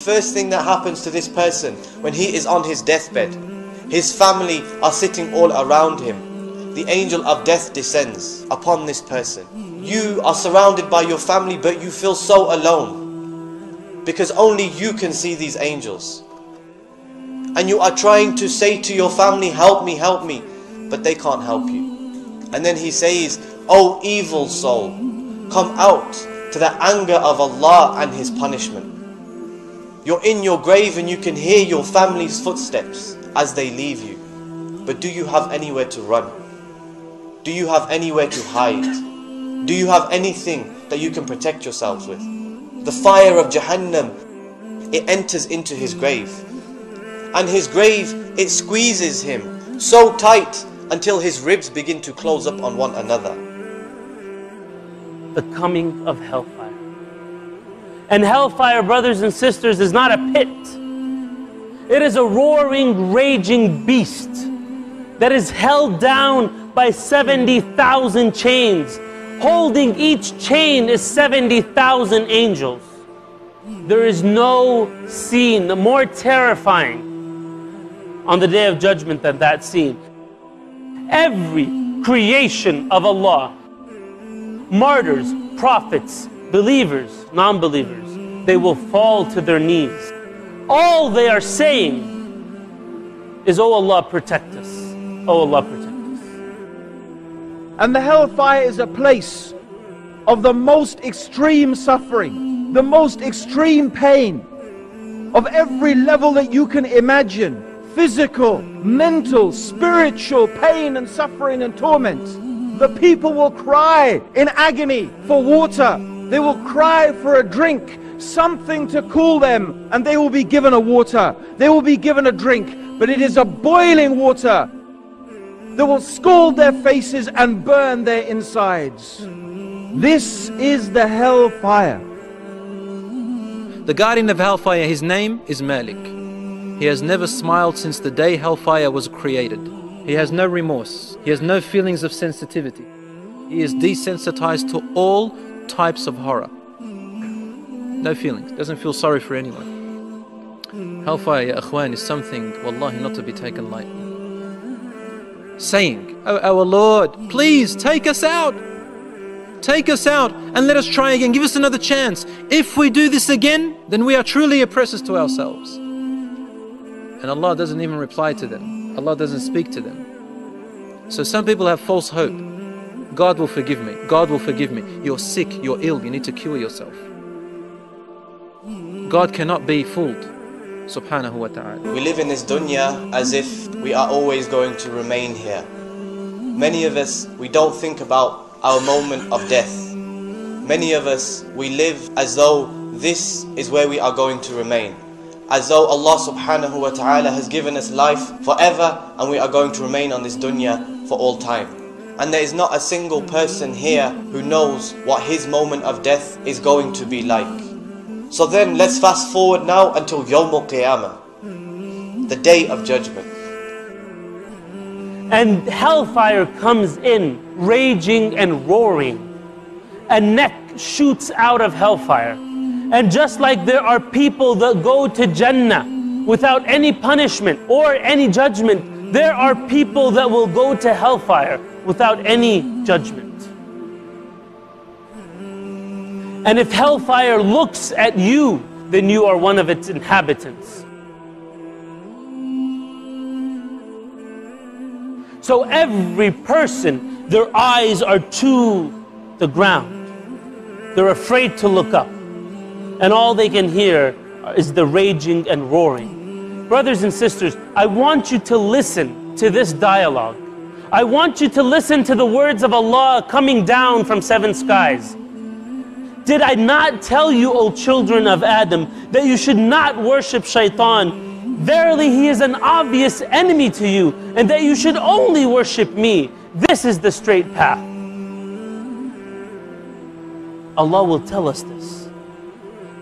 First thing that happens to this person when he is on his deathbed, his family are sitting all around him. The angel of death descends upon this person. You are surrounded by your family, but you feel so alone because only you can see these angels. And you are trying to say to your family, help me, but they can't help you. And then he says, "O evil soul, come out to the anger of Allah and His punishment." You're in your grave and you can hear your family's footsteps as they leave you. But do you have anywhere to run? Do you have anywhere to hide? Do you have anything that you can protect yourselves with? The fire of Jahannam, it enters into his grave. And his grave, it squeezes him so tight until his ribs begin to close up on one another. The coming of hellfire. And hellfire, brothers and sisters, is not a pit. It is a roaring, raging beast that is held down by 70,000 chains. Holding each chain is 70,000 angels. There is no scene more terrifying on the Day of Judgment than that scene. Every creation of Allah, martyrs, prophets, believers, non-believers, they will fall to their knees. All they are saying is, "Oh Allah, protect us. Oh Allah, protect us." And the hellfire is a place of the most extreme suffering, the most extreme pain, of every level that you can imagine. Physical, mental, spiritual pain and suffering and torment. The people will cry in agony for water. They will cry for a drink, something to cool them, and they will be given a water. They will be given a drink, but it is a boiling water that will scald their faces and burn their insides. This is the hellfire. The guardian of hellfire, his name is Malik. He has never smiled since the day hellfire was created. He has no remorse. He has no feelings of sensitivity. He is desensitized to all types of horror. No feelings. Doesn't feel sorry for anyone. Hellfire, ya akhwan, is something, wallahi, not to be taken lightly. Saying, "Oh our Lord, please take us out. Take us out and let us try again. Give us another chance. If we do this again, then we are truly oppressors to ourselves." And Allah doesn't even reply to them. Allah doesn't speak to them. So some people have false hope. God will forgive me. God will forgive me. You're sick, you're ill, you need to cure yourself. God cannot be fooled, subhanahu wa ta'ala. We live in this dunya as if we are always going to remain here. Many of us, we don't think about our moment of death. Many of us, we live as though this is where we are going to remain. As though Allah subhanahu wa ta'ala has given us life forever and we are going to remain on this dunya for all time. And there is not a single person here who knows what his moment of death is going to be like. So then let's fast forward now until Yawmul Qiyamah, the Day of Judgment. And hellfire comes in, raging and roaring. A neck shoots out of hellfire. And just like there are people that go to Jannah without any punishment or any judgment, there are people that will go to hellfire without any judgment. And if hellfire looks at you, then you are one of its inhabitants. So every person, their eyes are to the ground. They're afraid to look up. And all they can hear is the raging and roaring. Brothers and sisters, I want you to listen to this dialogue. I want you to listen to the words of Allah coming down from 7 skies. Did I not tell you, O children of Adam, that you should not worship shaitan? Verily he is an obvious enemy to you, and that you should only worship me. This is the straight path. Allah will tell us this.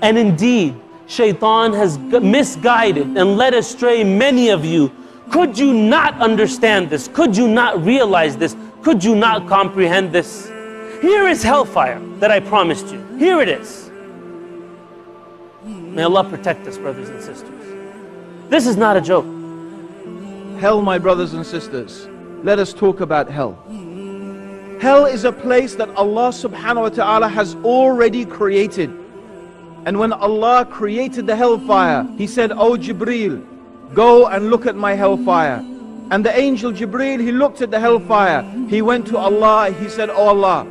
And indeed, shaitan has misguided and led astray many of you. Could you not understand this? Could you not realize this? Could you not comprehend this? Here is hellfire that I promised you. Here it is. May Allah protect us, brothers and sisters. This is not a joke. Hell, my brothers and sisters, let us talk about hell. Hell is a place that Allah subhanahu wa ta'ala has already created. And when Allah created the hellfire, He said, "Oh Jibreel, go and look at my hellfire." And the angel Jibreel, he looked at the hellfire. He went to Allah, he said, "Oh Allah,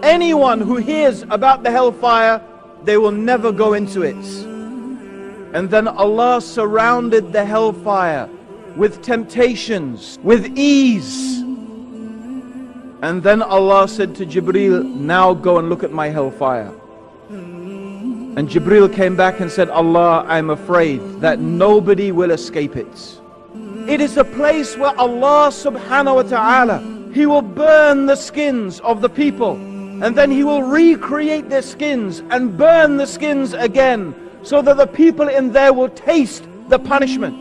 anyone who hears about the hellfire, they will never go into it." And then Allah surrounded the hellfire with temptations, with ease. And then Allah said to Jibreel, "Now go and look at my hellfire." And Jibreel came back and said, "Allah, I'm afraid that nobody will escape it." It is a place where Allah subhanahu wa ta'ala, He will burn the skins of the people, and then He will recreate their skins and burn the skins again, so that the people in there will taste the punishment.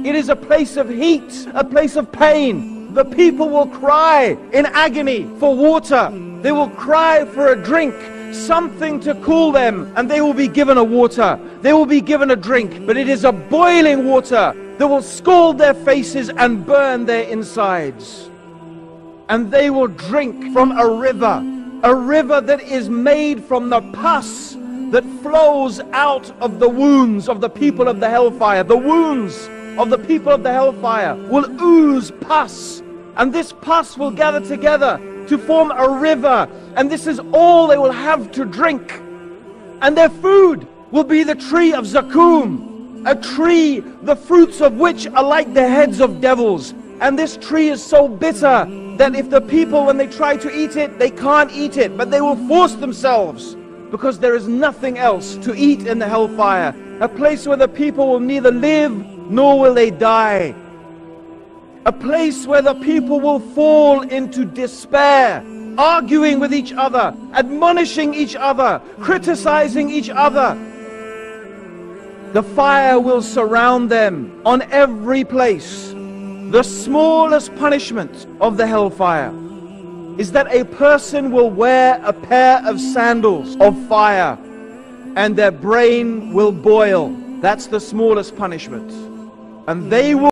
It is a place of heat, a place of pain. The people will cry in agony for water. They will cry for a drink, something to cool them, and they will be given a water. They will be given a drink, but it is a boiling water that will scald their faces and burn their insides. And they will drink from a river that is made from the pus that flows out of the wounds of the people of the hellfire. The wounds of the people of the hellfire will ooze pus, and this pus will gather together to form a river, and this is all they will have to drink. And their food will be the tree of Zakum, a tree the fruits of which are like the heads of devils. And this tree is so bitter that if the people, when they try to eat it, they can't eat it, but they will force themselves, because there is nothing else to eat in the hellfire. A place where the people will neither live nor will they die. A place where the people will fall into despair, arguing with each other, admonishing each other, criticizing each other. The fire will surround them on every place. The smallest punishment of the hellfire is that a person will wear a pair of sandals of fire and their brain will boil. That's the smallest punishment. And they will